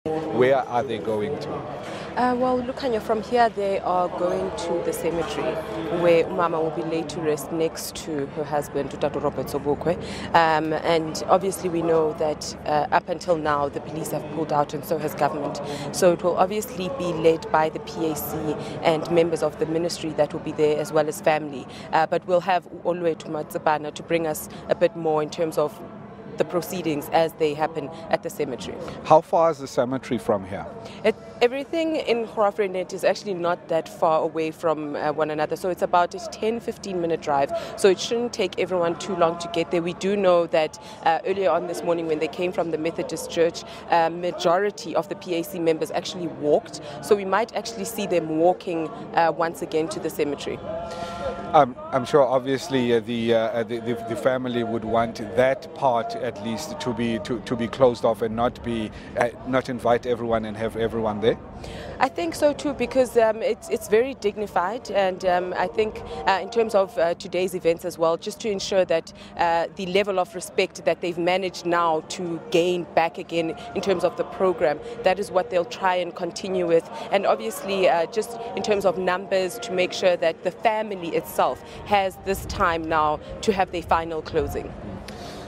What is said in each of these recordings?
Where are they going to? Well, Lukanya, from here they are going to the cemetery where Mama will be laid to rest next to her husband, Utatu Robert Sobukwe. And obviously we know that up until now the police have pulled out and so has government. So it will obviously be led by the PAC and members of the ministry that will be there as well as family. But we'll have Oluwethu Matsapana to bring us a bit more in terms of the proceedings as they happen at the cemetery. How far is the cemetery from here? Everything in Khorafrenet is actually not that far away from one another, so it's about a 10-15 minute drive, so it shouldn't take everyone too long to get there. We do know that earlier on this morning when they came from the Methodist Church, majority of the PAC members actually walked, so we might actually see them walking once again to the cemetery. I'm sure obviously the family would want that part at least to be closed off and not invite everyone and have everyone there. I think so too, because it's very dignified, and I think in terms of today's events as well, just to ensure that the level of respect that they've managed now to gain back again in terms of the program, that is what they'll try and continue with, and obviously just in terms of numbers to make sure that the family itself has this time now to have their final closing.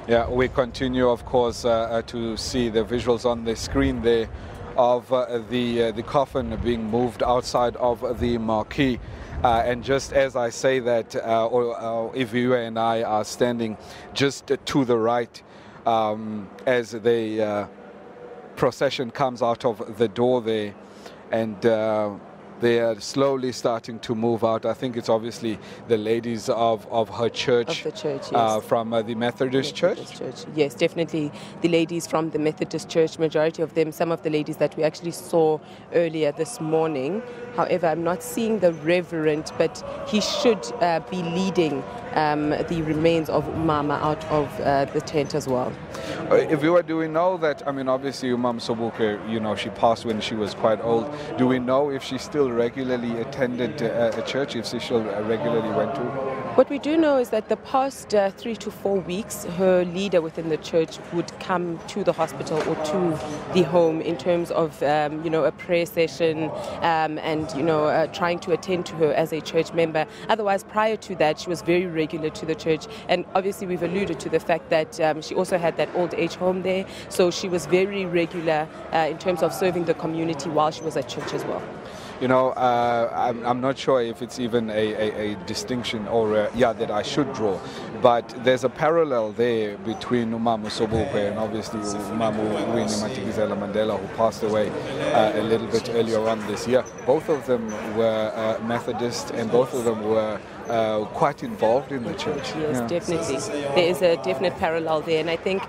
Yeah, we continue of course to see the visuals on the screen there of the coffin being moved outside of the marquee. And just as I say that, Iviwe and I are standing just to the right as the procession comes out of the door there, and they are slowly starting to move out. I think it's obviously the ladies of her church. Of the church, yes. From the Methodist Church? Yes, definitely the ladies from the Methodist Church, majority of them, some of the ladies that we actually saw earlier this morning. However, I'm not seeing the Reverend, but he should be leading the remains of Mama out of the tent as well. If you were, do we know that, I mean, obviously Umam Sobukwe, you know, she passed when she was quite old. Do we know if she still regularly attended a church, if she still regularly went to? What we do know is that the past 3 to 4 weeks, her leader within the church would come to the hospital or to the home in terms of, you know, a prayer session and, you know, trying to attend to her as a church member. Otherwise, prior to that, she was very regular to the church. And obviously, we've alluded to the fact that she also had that old age home there. So she was very regular in terms of serving the community while she was at church as well. You know, I'm not sure if it's even a distinction or that I should draw, but there's a parallel there between Umamu Sobukwe and obviously Umamu Winnie Madikizela Mandela, who passed away a little bit earlier on this year. Both of them were Methodist, and both of them were quite involved in the church. Yes, yeah. Definitely. There is a definite parallel there, and I think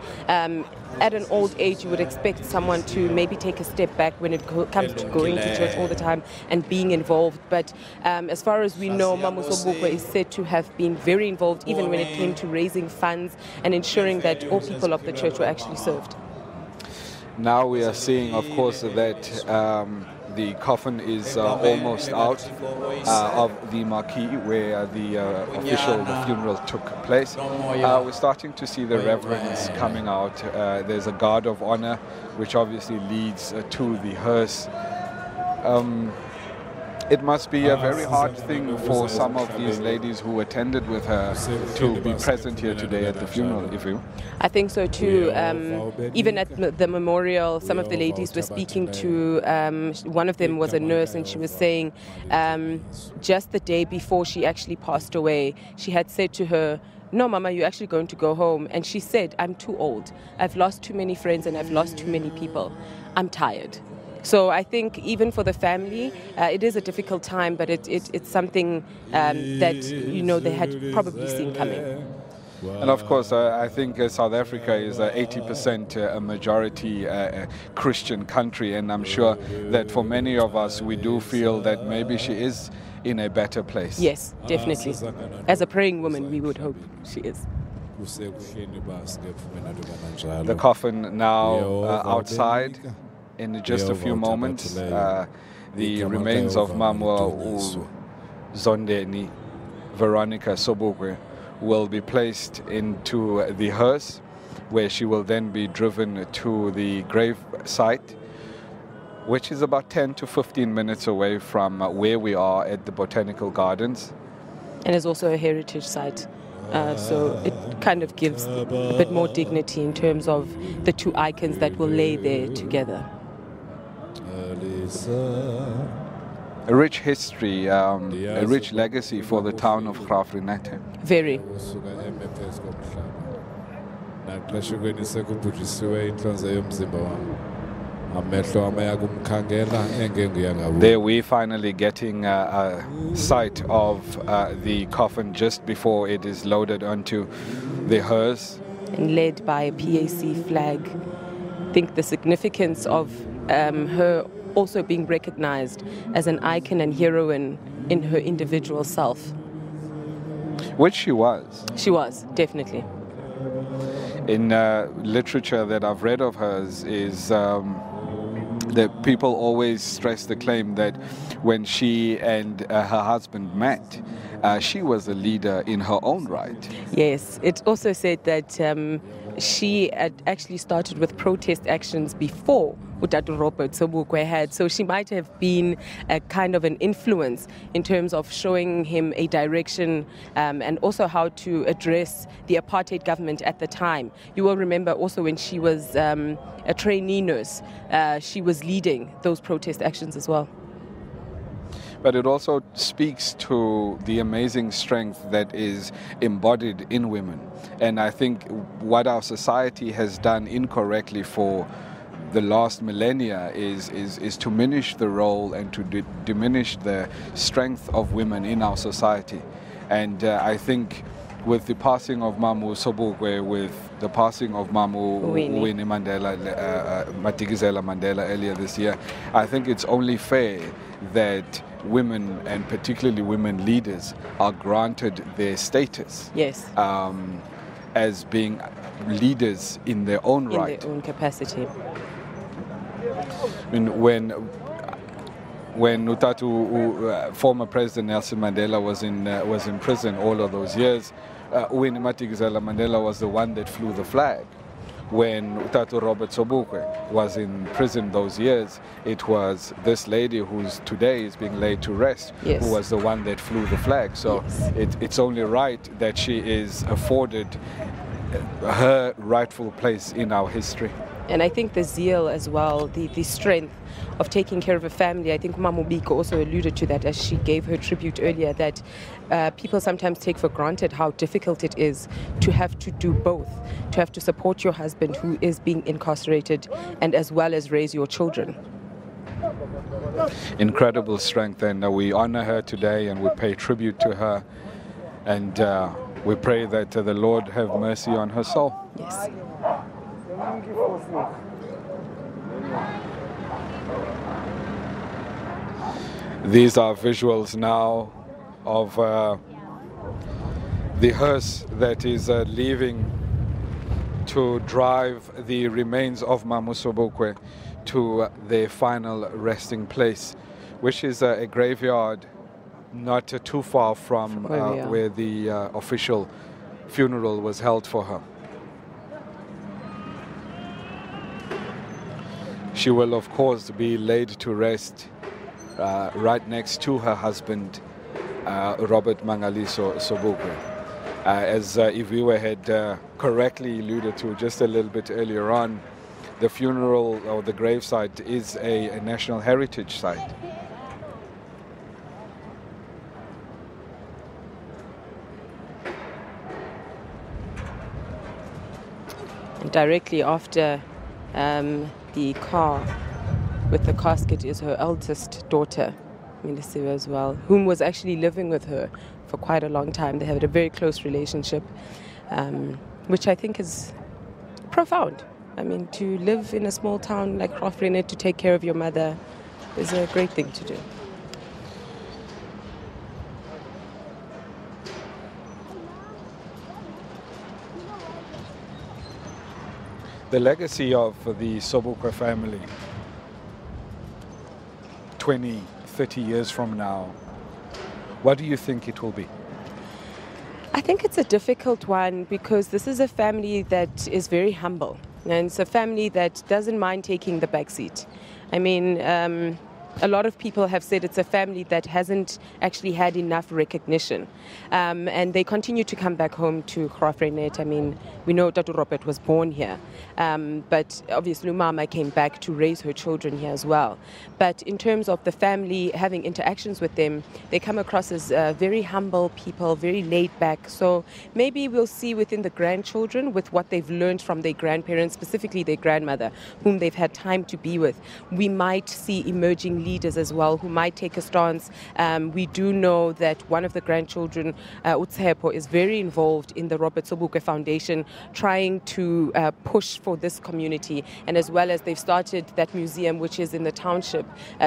at an old age you would expect someone to maybe take a step back when it comes to going to church all the time and being involved. But as far as we know, Mamu Sobukwe is said to have been very involved even when it came to raising funds and ensuring that all people of the church were actually served. Now we are seeing, of course, that the coffin is almost out of the marquee where the official funeral took place. We're starting to see the reverends coming out. There's a guard of honor, which obviously leads to the hearse. It must be a very hard thing for some of these ladies who attended with her to be present here today at the funeral, if you. I think so too. Even at the memorial, some of the ladies were speaking to, one of them was a nurse, and she was saying just the day before she actually passed away, she had said to her, "No, Mama, you're actually going to go home." And she said, "I'm too old. I've lost too many friends and I've lost too many people. I'm tired." So I think even for the family, it is a difficult time, but it's something that, you know, they had probably seen coming. And of course, I think South Africa is 80% a majority Christian country, and I'm sure that for many of us, we do feel that maybe she is in a better place. Yes, definitely. As a praying woman, we would hope she is. The coffin now outside. In just a few moments, the remains of Mamwa Zondeni Veronica Sobukwe will be placed into the hearse, where she will then be driven to the grave site. which is about 10 to 15 minutes away from where we are at the Botanical Gardens. And is also a heritage site. So it kind of gives a bit more dignity in terms of the two icons that will lay there together. A rich history, a rich legacy for the town of Graaff-Reinet. Very. There we're finally getting a sight of the coffin just before it is loaded onto the hearse. And led by a PAC flag. I think the significance of her also being recognized as an icon and heroine in her individual self. Which she was. She was, definitely. In literature that I've read of hers is that people always stress the claim that when she and her husband met, she was a leader in her own right. Yes, it also said that she had actually started with protest actions before Utatu Robert Sobukwe had, so she might have been a kind of an influence in terms of showing him a direction and also how to address the apartheid government at the time. You will remember also when she was a trainee nurse, she was leading those protest actions as well. But it also speaks to the amazing strength that is embodied in women. And I think what our society has done incorrectly for the last millennia is to diminish the role and to diminish the strength of women in our society. And I think with the passing of Mamu Sobukwe, with the passing of Mamu Winnie Mandela, Madikizela Mandela earlier this year, I think it's only fair that women, and particularly women leaders, are granted their status. Yes. As being leaders in their own right. In their own capacity. I mean, when former President Nelson Mandela was in prison all of those years, Winnie Madikizela Mandela was the one that flew the flag. When Utatu Robert Sobukwe was in prison those years, it was this lady who's today is being laid to rest, yes, who was the one that flew the flag. So yes, it's only right that she is afforded her rightful place in our history. And I think the zeal as well, the strength of taking care of a family, I think Mamu Biko also alluded to that as she gave her tribute earlier, that people sometimes take for granted how difficult it is to have to do both, to have to support your husband who is being incarcerated and as well as raise your children. Incredible strength, and we honor her today and we pay tribute to her, and we pray that the Lord have mercy on her soul. Yes. These are visuals now of the hearse that is leaving to drive the remains of Mamu Sobukwe to their final resting place, which is a graveyard not too far from where the official funeral was held for her. She will, of course, be laid to rest right next to her husband, Robert Mangaliso Sobukwe. As Iviwe had correctly alluded to just a little bit earlier on, the funeral or the gravesite is a national heritage site. And directly after the car with the casket is her eldest daughter, Milisiwe as well, whom was actually living with her for quite a long time. They had a very close relationship, which I think is profound. I mean, to live in a small town like Graaff-Reinet, to take care of your mother, is a great thing to do. The legacy of the Sobukwe family 20, 30 years from now, what do you think it will be? I think it's a difficult one because this is a family that is very humble, and it's a family that doesn't mind taking the back seat. I mean, a lot of people have said it's a family that hasn't actually had enough recognition. And they continue to come back home to Graaff-Reinet. I mean, we know Tatu Robert was born here. But obviously Mama came back to raise her children here as well. But in terms of the family, having interactions with them, they come across as very humble people, very laid back. So maybe we'll see within the grandchildren, with what they've learned from their grandparents, specifically their grandmother, whom they've had time to be with, we might see emerging leaders as well who might take a stance. We do know that one of the grandchildren, Utshepo, is very involved in the Robert Sobukwe Foundation, trying to push for this community, and as well as they've started that museum which is in the township,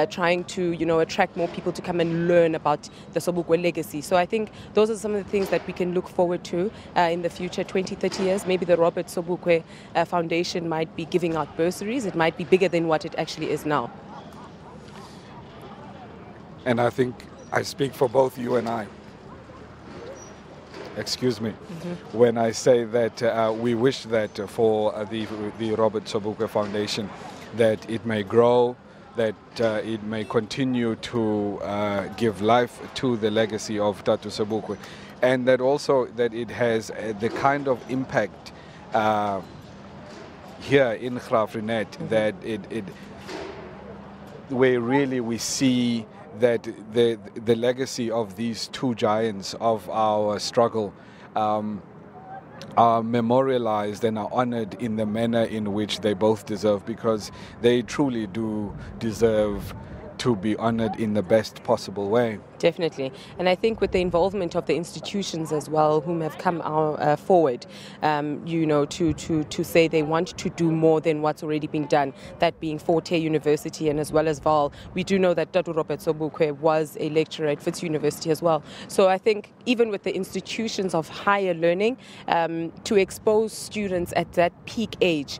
trying to attract more people to come and learn about the Sobukwe legacy. So I think those are some of the things that we can look forward to in the future, 20, 30 years. Maybe the Robert Sobukwe Foundation might be giving out bursaries. It might be bigger than what it actually is now. And I think I speak for both you and I. Excuse me, when I say that we wish that for the Robert Sobukwe Foundation, that it may grow, that it may continue to give life to the legacy of Tatu Sobukwe, and that also that it has the kind of impact here in Graaff-Reinet that it where really we see that the legacy of these two giants of our struggle are memorialized and are honored in the manner in which they both deserve, because they truly do deserve to be honored in the best possible way. Definitely. And I think with the involvement of the institutions as well, whom have come forward, to say they want to do more than what's already been done, that being Forte University and as well as Vaal. We do know that Tatu Robert Sobukwe was a lecturer at Wits University as well. So I think even with the institutions of higher learning, to expose students at that peak age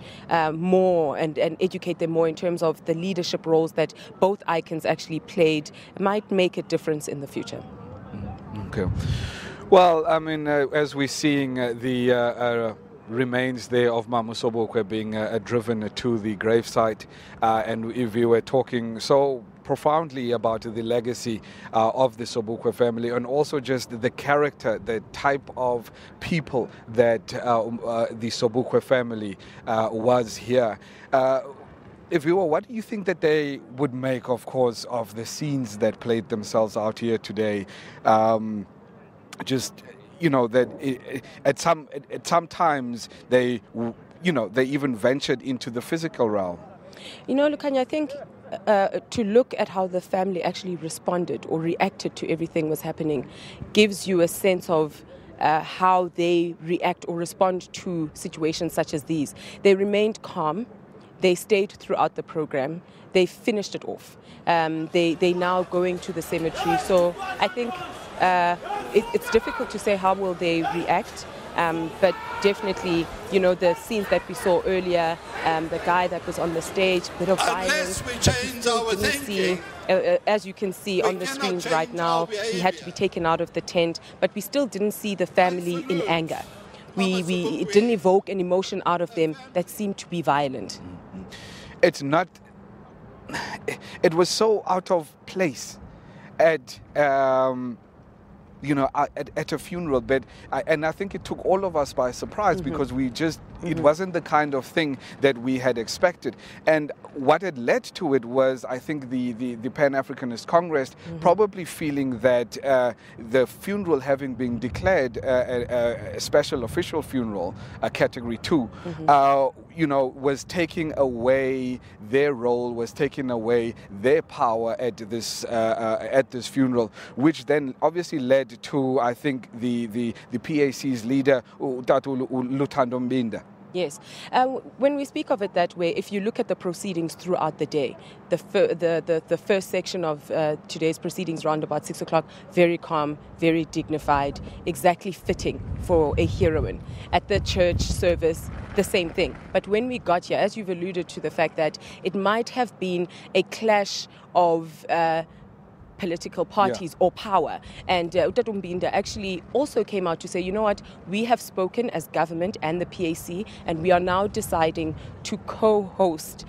more and educate them more in terms of the leadership roles that both icons actually played might make a difference in the future. Okay. Well, I mean, as we're seeing the remains there of Mama Sobukwe being driven to the gravesite, and if we were talking so profoundly about the legacy of the Sobukwe family, and also just the character, the type of people that the Sobukwe family was here. If you were, what do you think that they would make, of course, of the scenes that played themselves out here today? That at some times they even ventured into the physical realm. Lukanya, I think to look at how the family actually responded or reacted to everything was happening gives you a sense of how they react or respond to situations such as these. They remained calm. They stayed throughout the program. They finished it off. They now going to the cemetery. So I think it's difficult to say how will they react. But definitely, the scenes that we saw earlier, the guy that was on the stage, bit of violence. As you can see on the screens right now, he had to be taken out of the tent. But we still didn't see the family in anger. It didn't evoke an emotion out of them that seemed to be violent. It's not. It was so out of place at at a funeral, but and I think it took all of us by surprise because we just it wasn't the kind of thing that we had expected. And what had led to it was, I think, the Pan-Africanist Congress probably feeling that the funeral having been declared a special official funeral, a Category 2, was taking away their role, was taking away their power at this funeral, which then obviously led to, I think, the PAC's leader, Tatu Luthando Mbinda. Yes. When we speak of it that way, if you look at the proceedings throughout the day, the first section of today's proceedings around about 6 o'clock, very calm, very dignified, exactly fitting for a heroine. At the church service, the same thing. But when we got here, as you've alluded to the fact that it might have been a clash of political parties or power. And Utadumbinda actually also came out to say, you know what, we have spoken as government and the PAC, and we are now deciding to co-host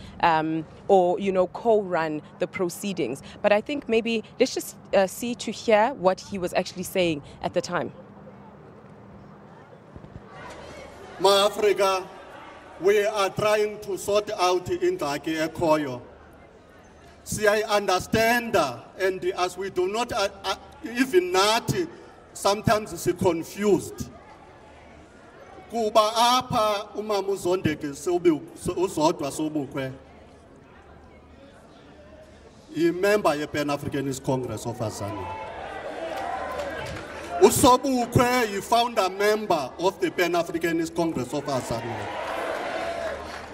or, you know, co-run the proceedings. But I think maybe let's just see to hear what he was actually saying at the time. Ma Africa, we are trying to sort out in Taki Ekoyo. See, I understand, and as we do not, even not, sometimes it's confused. Kuba apa umamuzondeke usodwa Sobukwe. He member of the Pan-Africanist Congress of Azania. Sobukwe, he found a member of the Pan-Africanist Congress of Azania.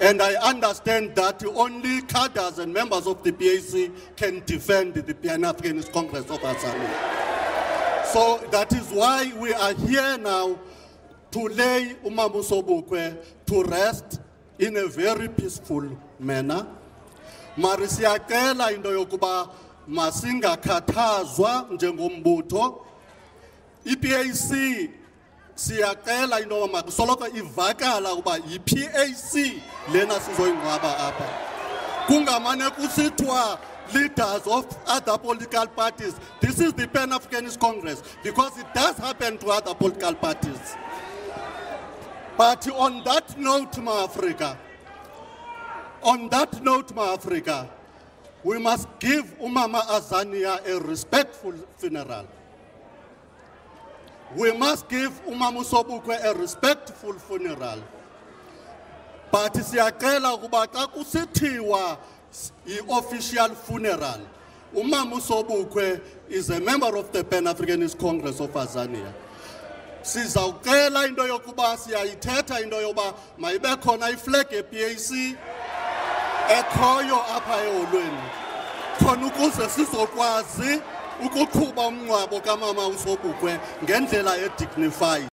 And I understand that only cadres and members of the PAC can defend the Pan-Africanist Congress of Azania. So that is why we are here now to lay Umamu Sobukwe to rest in a very peaceful manner. Marisiakela indo yokuba masinga katazwa njengombutho. IPAC siyacela into makusoloko ivakala ukuba yiPAC lena sizoyingcwaba apha. Kungamane kusithwa leaders of other political parties. This is the Pan-Africanist Congress, because it does happen to other political parties. But on that note, Ma Africa, we must give Umama Azania a respectful funeral. We must give Umamu Sobukwe a respectful funeral. But siyacela ukuba xa kusithiwa i-official funeral, Umamu Sobukwe is a member of the Pan-Africanist Congress of Azania. Sizawucela into yokuba siyayithetha into yoba mayibe khona iflag ye-PAC ekhoyo apha eholweni khona ukuze sizokwazi ukuqhuba umngcwabo kamama uSobukwe ngendlela edignified.